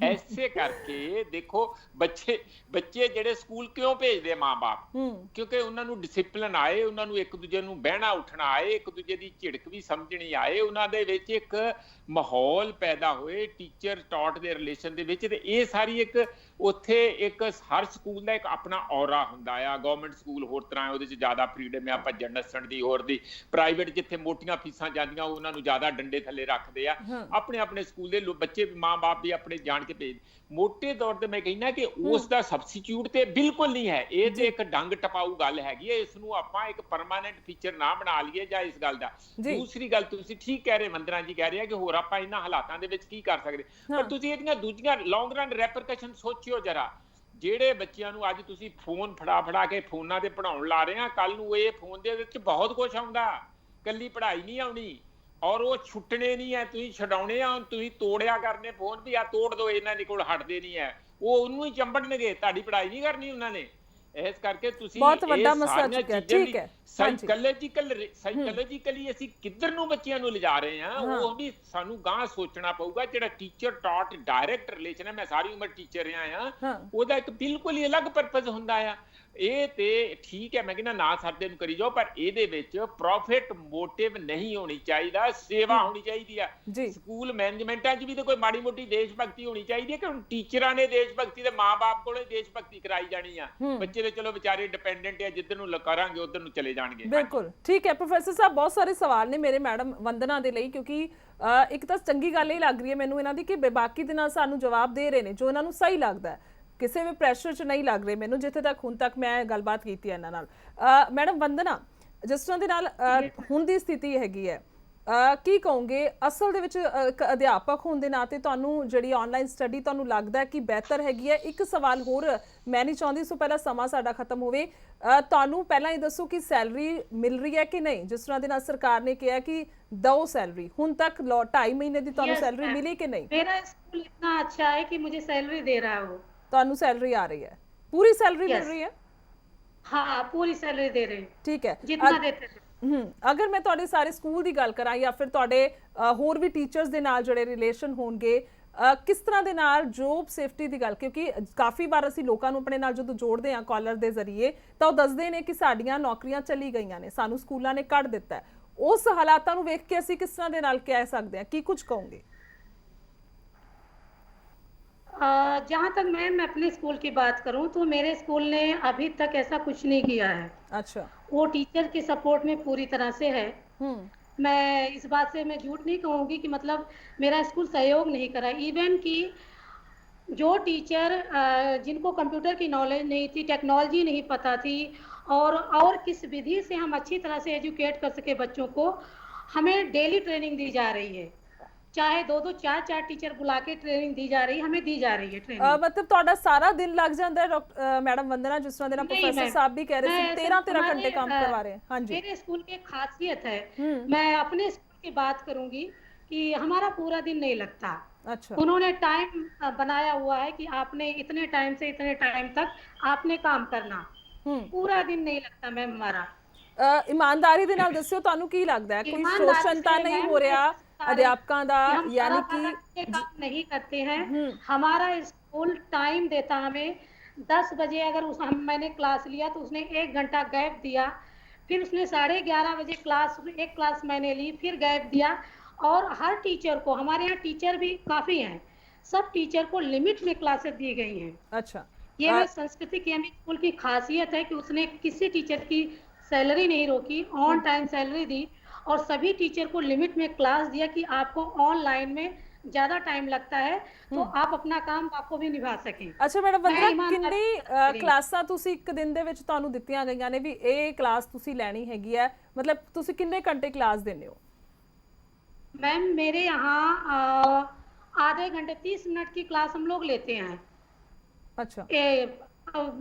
ਐਸੇ ਕਰਕੇ ਦੇਖੋ ਬੱਚੇ ਜਿਹੜੇ ਸਕੂਲ ਕਿਉਂ ਭੇਜਦੇ ਆ ਮਾਂ-ਬਾਪ, ਕਿਉਂਕਿ ਉਹਨਾਂ ਨੂੰ ਡਿਸਿਪਲਿਨ ਆਏ, ਉਹਨਾਂ ਨੂੰ ਇੱਕ ਦੂਜੇ ਨੂੰ ਬਹਿਣਾ ਉੱਠਣਾ ਆਏ, ਇੱਕ ਦੂਜੇ ਦੀ ਝਿੜਕ ਵੀ ਸਮਝਣੀ ਆਏ, ਉਹਨਾਂ ਦੇ ਵਿੱਚ ਇੱਕ ਮਾਹੌਲ ਪੈਦਾ ਹੋਏ ਟੀਚਰ ਟੌਟ ਦੇ ਰਿਲੇਸ਼ਨ ਦੇ ਵਿੱਚ। ਤੇ ਇਹ ਸਾਰੀ ਇੱਕ ਉੱਥੇ ਇੱਕ ਹਰ ਸਕੂਲ ਦਾ ਇੱਕ ਆਪਣਾ ਔਰਾ ਹੁੰਦਾ ਆ। ਗਵਰਨਮੈਂਟ ਸਕੂਲ ਹੋਰ ਤਰ੍ਹਾਂ, ਉਹਦੇ 'ਚ ਜ਼ਿਆਦਾ ਫਰੀਡਮ ਆ ਭੱਜਣ ਨੱਸਣ ਦੀ, ਹੋਰ ਦੀ। ਪ੍ਰਾਈਵੇਟ ਜਿੱਥੇ ਮੋਟੀਆਂ ਫੀਸਾਂ ਜਾਂਦੀਆਂ ਉਹਨਾਂ ਨੂੰ ਜ਼ਿਆਦਾ ਡੰਡੇ ਥੱਲੇ ਰੱਖਦੇ ਆ। ਆਪਣੇ ਸਕੂਲ ਦੇ ਬੱਚੇ ਮਾਂ-ਬਾਪ ਵੀ ਆਪਣੇ ਜਾਣ ਕੇ ਭੇਜ। ਮੋਟੇ ਤੌਰ ਤੇ ਮੈਂ ਕਹਿੰਦਾ ਕਿ ਉਸ ਦਾ ਸਬਸਟੀਟਿਊਟ ਤੇ ਬਿਲਕੁਲ ਨਹੀਂ ਹੈ। ਇਹ ਤੇ ਇੱਕ ਡੰਗ ਟਪਾਊ ਗੱਲ ਹੈਗੀ ਹੈ। ਇਸ ਨੂੰ ਆਪਾਂ ਇੱਕ ਪਰਮਾਨੈਂਟ ਫੀਚਰ ਨਾ ਬਣਾ ਲਈਏ ਜਾਂ ਇਸ ਗੱਲ ਦਾ। ਦੂਸਰੀ ਗੱਲ, ਤੁਸੀਂ ਠੀਕ ਕਹਿ ਰਹੇ, ਵੰਦਨਾ ਜੀ ਕਹਿ ਰਹੇ ਆ ਕਿ ਹੋਰ ਆਪਾਂ ਇਹਨਾਂ ਹਾਲਾਤਾਂ ਦੇ ਵਿੱਚ ਕੀ ਕਰ ਸਕਦੇ, ਪਰ ਤੁਸੀਂ ਇਹਦੀਆਂ ਦੂਜੀਆਂ ਲੌਂਗ ਰਨ ਰੈਪਰਕਸ਼ਨ ਸੋਚਿਓ ਜਰਾ। ਜਿਹੜੇ ਬੱਚਿਆਂ ਨੂੰ ਅੱਜ ਤੁਸੀਂ ਫੋਨ ਫੜਾ ਕੇ ਫੋਨਾਂ ਤੇ ਪੜ੍ਹਾਉਣ ਲਾ ਰਹੇ ਆ, ਕੱਲ ਨੂੰ ਇਹ ਫੋਨ ਦੇ ਵਿੱਚ ਬਹੁਤ ਕੁਝ ਆਉਂਦਾ, ਕੱਲੀ ਪੜ੍ਹਾਈ ਨਹੀਂ ਆਉਣੀ, ਔਰ ਉਹ ਛੁੱਟਣੇ ਨਹੀਂ ਹੈ, ਤੁਸੀਂ ਛਡਾਉਣੇ ਆ। ਤੁਸੀਂ ਤੋੜਿਆ ਕਰਨੇ ਫੋਨ ਵੀ, ਆ ਤੋੜ ਦੋ, ਇਹਨਾਂ ਦੇ ਕੋਲ ਹਟਦੇ ਨਹੀਂ ਹੈ, ਉਹ ਉਹਨੂੰ ਹੀ ਚੰਬੜਨਗੇ, ਤੁਹਾਡੀ ਪੜ੍ਹਾਈ ਨਹੀਂ ਕਰਨੀ ਉਹਨਾਂ ਨੇ। ਇਸ ਕਰਕੇ ਤੁਸੀਂ ਬਹੁਤ ਵੱਡਾ ਮਸਲਾ ਚੁੱਕਿਆ। ਠੀਕ ਹੈ, ਸਾਈਕੋਲੋਜੀਕਲੀ ਅਸੀਂ ਕਿੱਧਰ ਨੂੰ ਬੱਚਿਆਂ ਨੂੰ ਲਿਜਾ ਰਹੇ ਹਾਂ, ਉਹ ਵੀ ਸਾਨੂੰ ਗਾਂ ਸੋਚਣਾ ਪਊਗਾ। ਜਿਹੜਾ ਟੀਚਰ ਟੌਟ ਡਾਇਰੈਕਟ ਰਿਲੇਸ਼ਨ ਹੈ, ਮੈਂ ਸਾਰੀ ਉਮਰ ਟੀਚਰ ਰਿਹਾ ਆ, ਉਹਦਾ ਇੱਕ ਬਿਲਕੁਲ ਹੀ ਅਲੱਗ ਪਰਪਸ ਹੁੰਦਾ ਆ। ਇਹ ਤੇ ਠੀਕ ਹੈ, ਮੈਂ ਕਹਿੰਦਾ ਨਾ ਸਾਡੇ ਨੂੰ ਕਰੀ ਜਾਓ, ਪਰ ਇਹਦੇ ਵਿੱਚ ਪ੍ਰੋਫਿਟ ਮੋਟਿਵ ਨਹੀਂ ਹੋਣੀ ਚਾਹੀਦਾ, ਸੇਵਾ ਹੋਣੀ ਚਾਹੀਦੀ ਆ। ਸਕੂਲ ਮੈਨੇਜਮੈਂਟਾਂ 'ਚ ਵੀ ਤਾਂ ਕੋਈ ਮਾੜੀ ਮੋਟੀ ਦੇਸ਼ ਭਗਤੀ ਹੋਣੀ ਚਾਹੀਦੀ ਹੈ ਕਿ ਹੁਣ ਟੀਚਰਾਂ ਨੇ ਦੇਸ਼ ਭਗਤੀ ਤੇ ਮਾਂ-ਬਾਪ ਕੋਲੇ ਦੇਸ਼ ਭਗਤੀ ਕਰਾਈ ਜਾਣੀ ਆ। ਬੱਚੇ ਤੇ ਚਲੋ ਵਿਚਾਰੇ ਡਿਪੈਂਡੈਂਟ ਆ, ਜਿੱਧਰ ਨੂੰ ਕਰਾਂਗੇ ਉਧਰ ਨੂੰ ਚਲੇ ਜਾਣਗੇ। ਬਿਲਕੁਲ ਠੀਕ ਹੈ ਪ੍ਰੋਫੈਸਰ ਸਾਹਿਬ, ਬਹੁਤ ਸਾਰੇ ਸਵਾਲ ਨੇ ਮੇਰੇ ਮੈਡਮ ਵੰਦਨਾ ਦੇ ਲਈ, ਕਿਉਂਕਿ ਇੱਕ ਤਾਂ ਚੰਗੀ ਗੱਲ ਇਹ ਲੱਗ ਰਹੀ ਹੈ ਮੈਨੂੰ ਇਹਨਾਂ ਦੀ ਕਿ ਬੇਬਾਕੀ ਦੇ ਨਾਲ ਸਾਨੂੰ ਜਵਾਬ ਦੇ ਰਹੇ ਨੇ ਜੋ ਇਹਨਾਂ ਨੂੰ ਸਹੀ ਲੱਗਦਾ ਹੈ, ਕਿਸੇ ਵੀ ਪ੍ਰੈਸ਼ਰ 'ਚ ਨਹੀਂ ਲੱਗ ਰਹੇ ਮੈਨੂੰ, ਜਿੱਥੇ ਤੱਕ ਹੁਣ ਤੱਕ ਮੈਂ ਗੱਲਬਾਤ ਕੀਤੀ ਹੈ ਇਹਨਾਂ ਨਾਲ। ਮੈਡਮ ਵੰਦਨਾ, ਜਿਸ ਤਰ੍ਹਾਂ ਦੇ ਨਾਲ ਹੁਣ ਦੀ ਸਥਿਤੀ ਹੈਗੀ ਹੈ, ਕੀ ਕਹੋਗੇ ਅਸਲ ਦੇ ਵਿੱਚ ਇੱਕ ਅਧਿਆਪਕ ਹੋਣ ਦੇ ਨਾਤੇ ਤੁਹਾਨੂੰ ਜਿਹੜੀ ਆਨਲਾਈਨ ਸਟੱਡੀ ਤੁਹਾਨੂੰ ਲੱਗਦਾ ਕਿ ਬਿਹਤਰ ਹੈਗੀ ਹੈ? ਇੱਕ ਸਵਾਲ ਹੋਰ ਮੈਂ ਨਹੀਂ ਚਾਹੁੰਦੀ, ਸੋ ਪਹਿਲਾਂ ਸਮਾਂ ਸਾਡਾ ਖਤਮ ਹੋਵੇ, ਤੁਹਾਨੂੰ ਪਹਿਲਾਂ ਇਹ ਦੱਸੋ ਕਿ ਸੈਲਰੀ ਮਿਲ ਰਹੀ ਹੈ ਕਿ ਨਹੀਂ? ਜਿਸ ਤਰ੍ਹਾਂ ਦੇ ਨਾਲ ਸਰਕਾਰ ਨੇ ਕਿਹਾ ਕਿ दो सैलरी, ਹੁਣ तक 2.5 महीने ਦੀ ਤੁਹਾਨੂੰ ਸੈਲਰੀ ਮਿਲੀ ਕਿ ਨਹੀਂ? मेरा स्कूल इतना अच्छा है कि मुझे सैलरी दे रहा है वो। ਤੁਹਾਨੂੰ ਸੈਲਰੀ ਆ ਰਹੀ ਹੈ, ਪੂਰੀ ਸੈਲਰੀ ਮਿਲ ਰਹੀ ਹੈ? हाँ पूरी सैलरी दे रहे हैं, ठीक है। जितना देते थे। ਅਗਰ ਮੈਂ ਤੁਹਾਡੇ ਸਾਰੇ ਸਕੂਲ ਦੀ ਗੱਲ ਕਰਾਂ ਜਾਂ ਫਿਰ ਤੁਹਾਡੇ ਹੋਰ ਵੀ ਟੀਚਰਸ ਦੇ ਨਾਲ ਜਿਹੜੇ ਰਿਲੇਸ਼ਨ ਹੋਣਗੇ, ਕਿਸ ਤਰ੍ਹਾਂ ਦੇ ਨਾਲ ਜੋਬ ਸੇਫਟੀ ਦੀ ਗੱਲ, ਕਿਉਂਕਿ ਕਾਫੀ ਵਾਰ ਅਸੀਂ ਲੋਕਾਂ ਨੂੰ ਆਪਣੇ ਨਾਲ ਜਦੋਂ ਜੋੜਦੇ ਹਾਂ ਕਾਲਰ ਦੇ ਜ਼ਰੀਏ ਤਾਂ ਉਹ ਦੱਸਦੇ ਨੇ ਕਿ ਸਾਡੀਆਂ ਨੌਕਰੀਆਂ ਚਲੀ ਗਈਆਂ ਨੇ, ਸਾਨੂੰ ਸਕੂਲਾਂ ਨੇ ਕੱਢ ਦਿੱਤਾ ਹੈ। ਉਸ ਹਾਲਾਤਾਂ ਨੂੰ ਵੇਖ ਕੇ ਅਸੀਂ ਕਿਸ ਤਰ੍ਹਾਂ ਦੇ ਨਾਲ ਕਹਿ ਸਕਦੇ ਹਾਂ, ਕੀ ਕੁਝ ਕਹੋਗੇ? जहाँ तक मैं अपने स्कूल की बात करूँ तो मेरे स्कूल ने अभी तक ऐसा कुछ नहीं किया है। अच्छा। वो टीचर के सपोर्ट में पूरी तरह से है। मैं इस बात से मैं झूठ नहीं कहूँगी कि मतलब मेरा स्कूल सहयोग नहीं करा। इवन कि जो टीचर जिनको कंप्यूटर की नॉलेज नहीं थी, टेक्नोलॉजी नहीं पता थी, और किस विधि से हम अच्छी तरह से एजुकेट कर सके बच्चों को, हमें डेली ट्रेनिंग दी जा रही है। चाहे 2-2 4-4 टीचर बुला के ट्रेनिंग दी जा रही है, हमें दी जा रही है ट्रेनिंग। मतलब ਤੁਹਾਡਾ ਸਾਰਾ ਦਿਨ ਲੱਗ ਜਾਂਦਾ ਹੈ ਮੈਡਮ ਵੰਦਨਾ, ਜਿਸ ਤਰ੍ਹਾਂ ਦੇ ਨਾਲ ਪ੍ਰੋਫੈਸਰ ਸਾਹਿਬ भी कह रहे थे 13-13 घंटे काम करवा रहे हैं? हाँ जी। मेरे स्कूल की खासियत है, मैं अपने स्कूल की बात करूंगी कि हमारा पूरा दिन नहीं लगता। अच्छा। उन्होंने टाइम बनाया हुआ है कि आपने इतने टाइम से इतने टाइम तक आपने काम करना, पूरा दिन नहीं लगता मैम हमारा। ईमानदारी ਦੇ ਨਾਲ ਦੱਸਿਓ ਤੁਹਾਨੂੰ ਕੀ ਲੱਗਦਾ ਹੈ, ਕੋਈ ਸ਼ੋਸ਼ਣ ਤਾਂ ਨਹੀਂ ਹੋ ਰਿਹਾ अध्यापकों का? यानी कि काम नहीं करते हैं। हमारा स्कूल टाइम देता हमें 10 बजे, अगर मैंने क्लास लिया तो उसने 1 घंटा गैप दिया, फिर उसने 11:30 बजे एक क्लास मैंने ली, फिर गैप दिया। और हर टीचर को, हमारे यहाँ टीचर भी काफी हैं, सब टीचर को लिमिट में क्लासेस दी गई हैं। अच्छा। ये संस्कृति की स्कूल की खासियत है कि उसने किसी टीचर की सैलरी नहीं रोकी, ऑन टाइम सैलरी दी, और सभी टीचर को लिमिट में क्लास दिया कि आपको ऑनलाइन में ज्यादा टाइम लगता है तो आप अपना काम आपको भी निभा सकें। अच्छा मैडम वंदना, कितनी क्लासां ਤੁਸੀਂ ਇੱਕ ਦਿਨ ਦੇ ਵਿੱਚ ਤੁਹਾਨੂੰ ਦਿੱਤੀਆਂ ਗਈਆਂ ਨੇ ਵੀ ਇਹ ਕਲਾਸ ਤੁਸੀਂ ਲੈਣੀ ਹੈਗੀ ਹੈ, ਮਤਲਬ ਤੁਸੀਂ ਕਿੰਨੇ ਘੰਟੇ ਕਲਾਸ ਦਿੰਦੇ ਹੋ? मैम मेरे यहाँ आधे घंटे 30 मिनट की क्लास हम लोग लेते हैं। अच्छा।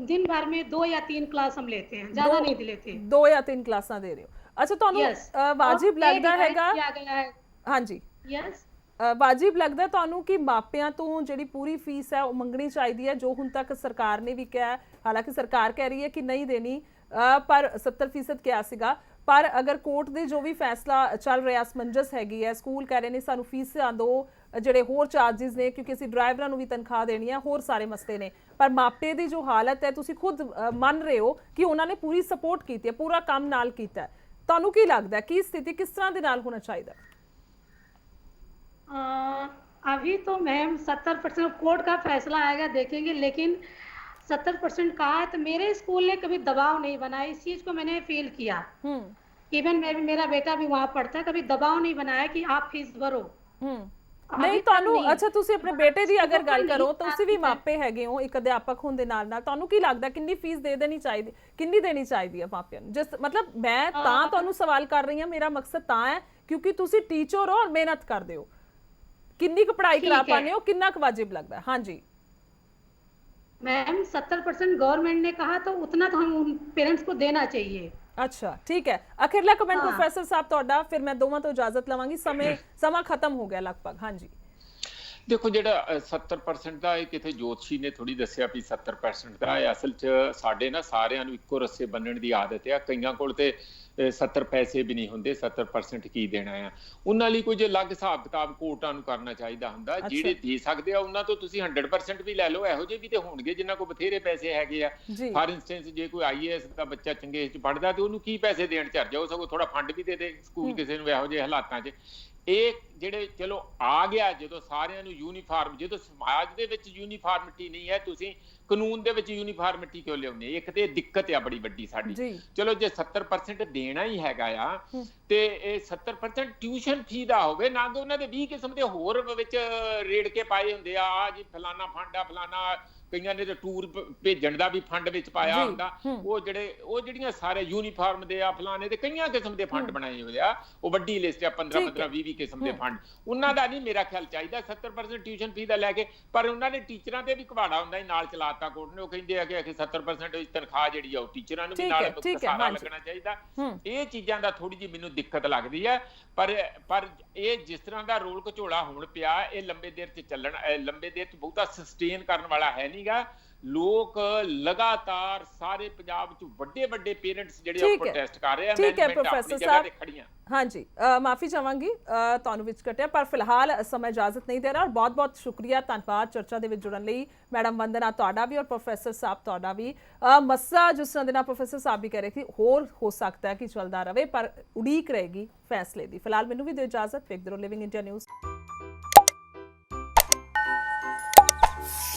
दिन भर में 2 या 3 क्लास हम लेते हैं, ज्यादा नहीं लेते। 2 ਜਾਂ 3 ਕਲਾਸਾਂ ਦੇ ਰਹੇ ਹੋ। ਅੱਛਾ, ਤੁਹਾਨੂੰ यस, ਵਾਜਿਬ ਲੱਗਦਾ ਹੈਗਾ? किया गया है। ਹਾਂਜੀ, यस, ਵਾਜਿਬ ਲੱਗਦਾ ਤੁਹਾਨੂੰ ਕਿ ਮਾਪਿਆਂ ਤੋਂ ਜਿਹੜੀ ਪੂਰੀ ਫੀਸ ਹੈ ਉਹ ਮੰਗਣੀ ਚਾਹੀਦੀ ਹੈ, ਜੋ ਹੁਣ ਤੱਕ ਸਰਕਾਰ ਨੇ ਵੀ ਕਿਹਾ ਹੈ? ਹਾਲਾਂਕਿ ਸਰਕਾਰ ਕਹਿ ਰਹੀ ਹੈ ਕਿ ਨਹੀਂ ਦੇਣੀ, ਪਰ 70% ਕਿਹਾ ਸੀਗਾ, ਪਰ ਅਗਰ ਕੋਰਟ ਦੇ ਜੋ ਵੀ ਫੈਸਲਾ ਚੱਲ ਰਿਹਾ ਸਮੰਜਸ ਹੈਗੀ ਹੈ, ਸਕੂਲ ਕਹਿ ਰਹੇ ਨੇ ਸਾਨੂੰ ਫੀਸਾਂ ਦਿਓ, ਜਿਹੜੇ ਹੋਰ ਚਾਰजेस ਨੇ ਕਿਉਂਕਿ ਅਸੀਂ ਡਰਾਈਵਰਾਂ ਨੂੰ ਵੀ ਤਨਖਾਹ ਦੇਣੀ ਹੈ, ਹੋਰ ਸਾਰੇ ਮਸਲੇ ਨੇ, ਪਰ ਮਾਪੇ ਦੀ ਜੋ ਹਾਲਤ ਹੈ ਤੁਸੀਂ ਖੁਦ ਮੰਨ ਰਹੇ ਹੋ ਕਿ ਉਹਨਾਂ ਨੇ ਪੂਰੀ ਸਪੋਰਟ ਕੀਤੀ ਹੈ, ਪੂਰਾ ਕੰਮ ਨਾਲ ਕੀਤਾ ਹੈ, ਤੁਹਾਨੂੰ ਕੀ ਲੱਗਦਾ ਕੀ ਸਥਿਤੀ ਕਿਸ ਤਰ੍ਹਾਂ ਦੇ ਨਾਲ ਹੋਣਾ ਚਾਹੀਦਾ? अभी तो मैम 70% कोर्ट का फैसला आएगा, देखेंगे, लेकिन 70% कहा है तो मेरे स्कूल ने कभी दबाव नहीं बनाया, इस चीज को मैंने फील किया। इवन मेरा बेटा भी वहाँ पढ़ता है, कभी दबाव नहीं बनाया कि आप फीस भरो। ਨਹੀਂ ਤੁਹਾਨੂੰ, ਅੱਛਾ ਤੁਸੀਂ ਆਪਣੇ ਬੇਟੇ ਦੀ ਅਗਰ ਗੱਲ ਕਰੋ, ਤੁਸੀਂ ਵੀ ਮਾਪੇ ਹੈਗੇ ਹੋ ਇੱਕ ਅਧਿਆਪਕ ਹੋਣ ਦੇ ਨਾਲ, ਤੁਹਾਨੂੰ ਕੀ ਲੱਗਦਾ ਕਿੰਨੀ ਫੀਸ ਦੇ ਦੇਣੀ ਚਾਹੀਦੀ, ਕਿੰਨੀ ਦੇਣੀ ਚਾਹੀਦੀ ਹੈ ਮਾਪਿਆਂ ਨੂੰ? ਜਿਸ ਮਤਲਬ ਮੈਂ ਤਾਂ ਤੁਹਾਨੂੰ ਸਵਾਲ ਕਰ ਰਹੀ ਹਾਂ, ਮੇਰਾ ਮਕਸਦ ਤਾਂ ਹੈ ਕਿਉਂਕਿ ਤੁਸੀਂ ਟੀਚਰ ਹੋ ਔਰ ਮਿਹਨਤ ਕਰਦੇ ਹੋ, ਕਿੰਨੀ ਕੁ ਪੜ੍ਹਾਈ ਕਰਾ ਪਾਉਂਦੇ ਹੋ, ਕਿੰਨਾ ਕੁ ਵਾजिब लगता है? हाँ जी मैम 70% गवर्नमेंट ने कहा तो उतना तो हम पेरेंट्स को देना चाहिए। अच्छा ठीक है, आखिरला कमेंट प्रोफेसर साहब ਤੁਹਾਡਾ, ਫਿਰ ਮੈਂ ਦੋਵਾਂ ਤੋਂ ਇਜਾਜ਼ਤ ਲਵਾਂਗੀ, ਸਮਾਂ ਖਤਮ ਹੋ ਗਿਆ ਲਗਭਗ। हाँ जी ਦੇਖੋ, ਜਿਹੜਾ 70% ਦਾ ਇਹ ਕਿਤੇ ਜੋਤਸ਼ੀ ਨੇ ਥੋੜੀ ਦੱਸਿਆ ਵੀ 70% ਦਾ ਹੈ, ਅਸਲ 'ਚ ਸਾਡੇ ਨਾ ਸਾਰਿਆਂ ਨੂੰ ਇੱਕੋ ਰੱਸੇ ਬੰਨਣ ਦੀ ਆਦਤ ਆ, ਕਈਆਂ ਕੋਲ ਤੇ 70 ਪੈਸੇ ਵੀ ਨਹੀਂ ਹੁੰਦੇ, 70% ਕੀ ਦੇਣਾ ਆ, ਉਹਨਾਂ ਲਈ ਕੁਝ ਅਲੱਗ ਹਿਸਾਬ ਕਿਤਾਬ ਕੋਰਟਾਂ ਨੂੰ ਕਰਨਾ ਚਾਹੀਦਾ ਹੁੰਦਾ, ਜਿਹੜੇ ਦੇ ਸਕਦੇ ਆ ਉਹਨਾਂ ਤੋਂ ਤੁਸੀਂ 100% ਵੀ ਲੈ ਲਓ, ਇਹੋ ਜਿਹੇ ਵੀ ਤੇ ਹੋਣਗੇ ਜਿਨ੍ਹਾਂ ਕੋਲ ਬਥੇਰੇ ਪੈਸੇ ਹੈਗੇ ਆ। ਫਾਰ ਇੰਸਟੈਂਸ ਜੇ ਕੋਈ IAS ਦਾ ਬੱਚਾ ਚੰਗੇ 'ਚ ਪੜ੍ਹਦਾ ਤੇ ਉਹਨੂੰ ਕੀ ਪੈਸੇ ਦੇਣ ਝਰ ਜਾਓ, ਸਗੋਂ ਥੋੜਾ ਫੰਡ ਵੀ ਦੇ ਦੇ ਸਕੂਲ ਕਿਸੇ ਨੂੰ ਇਹੋ ਜਿਹੇ ਹਾਲਾਤਾਂ 'ਚ। ਇਹ ਜਿਹੜੇ ਚਲੋ ਆ ਗਿਆ ਜਦੋਂ ਸਾਰਿਆਂ ਨੂੰ ਯੂਨੀਫਾਰਮ, ਜਦੋਂ ਸਮਾਜ ਦੇ ਵਿੱਚ ਯੂਨੀਫਾਰਮਿਟੀ ਨਹੀਂ ਹੈ, ਤੁਸੀਂ ਕਾਨੂੰਨ ਦੇ ਵਿੱਚ ਯੂਨੀਫਾਰਮਿਟੀ ਕਿਉਂ ਲਿਆਉਂਦੇ? ਇੱਕ ਤੇ ਦਿੱਕਤ ਆ ਬੜੀ ਵੱਡੀ ਸਾਡੀ। ਚਲੋ ਜੇ 70% ਦੇਣਾ ਹੀ ਹੈਗਾ ਆ ਤੇ ਇਹ 70% ਟਿਊਸ਼ਨ ਫੀ ਦਾ ਹੋਵੇ, ਨਾ ਕਿ ਉਹਨਾਂ ਦੇ 20 ਕਿਸਮ ਦੇ ਹੋਰ ਵਿੱਚ ਰੇੜ ਕੇ ਪਾਏ ਹੁੰਦੇ ਆ ਜੀ ਫਲਾਨਾ ਫੰਡ ਆ, ਫਲਾਨਾ ਕਈਆਂ ਨੇ ਤਾਂ ਟੂਰ ਭੇਜਣ ਦਾ ਵੀ ਫੰਡ ਵਿੱਚ ਪਾਇਆ ਹੁੰਦਾ, ਉਹ ਜਿਹੜੀਆਂ ਸਾਰੇ ਯੂਨੀਫਾਰਮ ਦੇ ਆ ਫਲਾਣੇ ਦੇ ਕਈਆਂ ਕਿਸਮ ਦੇ ਫੰਡ ਬਣਾਏ ਹੋਏ ਆ, ਉਹ ਵੱਡੀ ਲਿਸਟ ਆ 15 20 ਕਿਸਮ ਦੇ ਫੰਡ, ਉਹਨਾਂ ਦਾ ਨਹੀਂ ਮੇਰਾ ਖਿਆਲ ਚਾਹੀਦਾ 70% ਟਿਊਸ਼ਨ ਫੀ ਦਾ ਲੈ ਕੇ। ਪਰ ਉਹਨਾਂ ਨੇ ਟੀਚਰਾਂ ਤੇ ਵੀ ਘਵਾੜਾ ਹੁੰਦਾ ਨਾਲ ਚਲਾਤਾ ਕੋਰਟ ਨੇ, ਉਹ ਕਹਿੰਦੇ ਆ ਕਿ 70% ਤਨਖਾਹ ਜਿਹੜੀ ਆ ਉਹ ਟੀਚਰਾਂ ਨੂੰ ਵੀ ਨਾਲ ਸਾਰਾ ਲੱਗਣਾ ਚਾਹੀਦਾ। ਇਹ ਚੀਜ਼ਾਂ ਦਾ ਥੋੜੀ ਜਿਹੀ ਮੈਨੂੰ ਦਿੱਕਤ ਲੱਗਦੀ ਹੈ, ਪਰ ਇਹ ਜਿਸ ਤਰ੍ਹਾਂ ਦਾ ਰੋਲ ਘਚੋਲਾ ਹੋਣ ਪਿਆ, ਇਹ ਲੰਬੇ ਦੇਰ 'ਚ ਬਹੁਤਾ ਸਸਟੇਨ ਕਰਨ ਵਾਲਾ ਹੈ ਗਾ। ਲੋਕ ਲਗਾਤਾਰ ਸਾਰੇ ਪੰਜਾਬ ਚ ਵੱਡੇ ਪੇਰੈਂਟਸ ਜਿਹੜੇ ਪ੍ਰੋਟੈਸਟ ਕਰ ਰਹੇ ਆ, ਮੈਂ ਪ੍ਰੋਫੈਸਰ ਸਾਹਿਬ ਖੜੀਆਂ। ਹਾਂਜੀ ਮਾਫੀ ਚਾਹਾਂਗੀ ਤੁਹਾਨੂੰ ਵਿੱਚ ਕੱਟਿਆ, ਪਰ ਫਿਲਹਾਲ ਸਮਾਂ ਇਜਾਜ਼ਤ ਨਹੀਂ ਦੇ ਰਿਹਾ। ਔਰ ਬਹੁਤ ਸ਼ੁਕਰੀਆ, ਧੰਨਵਾਦ ਚਰਚਾ ਦੇ ਵਿੱਚ ਜੁੜਨ ਲਈ ਮੈਡਮ ਵੰਦਨਾ ਤੁਹਾਡਾ ਵੀ, ਔਰ ਪ੍ਰੋਫੈਸਰ ਸਾਹਿਬ ਤੁਹਾਡਾ ਵੀ। ਮਸਲਾ ਜਿਸ ਤਰ੍ਹਾਂ ਦੇ ਨਾਲ ਪ੍ਰੋਫੈਸਰ ਸਾਹਿਬ ਵੀ ਕਹਿ ਰਹੇ ਸੀ ਹੋਰ ਹੋ ਸਕਦਾ ਹੈ ਕਿ ਚੱਲਦਾ ਰਹੇ, ਪਰ ਉਡੀਕ ਰਹੇਗੀ ਫੈਸਲੇ ਦੀ। ਫਿਲਹਾਲ ਮੈਨੂੰ ਵੀ ਦਿਓ ਇਜਾਜ਼ਤ, ਵੇਖਦੇ ਰਹੋ ਲਿਵਿੰਗ ਇੰਡੀਆ ਨਿਊਜ਼।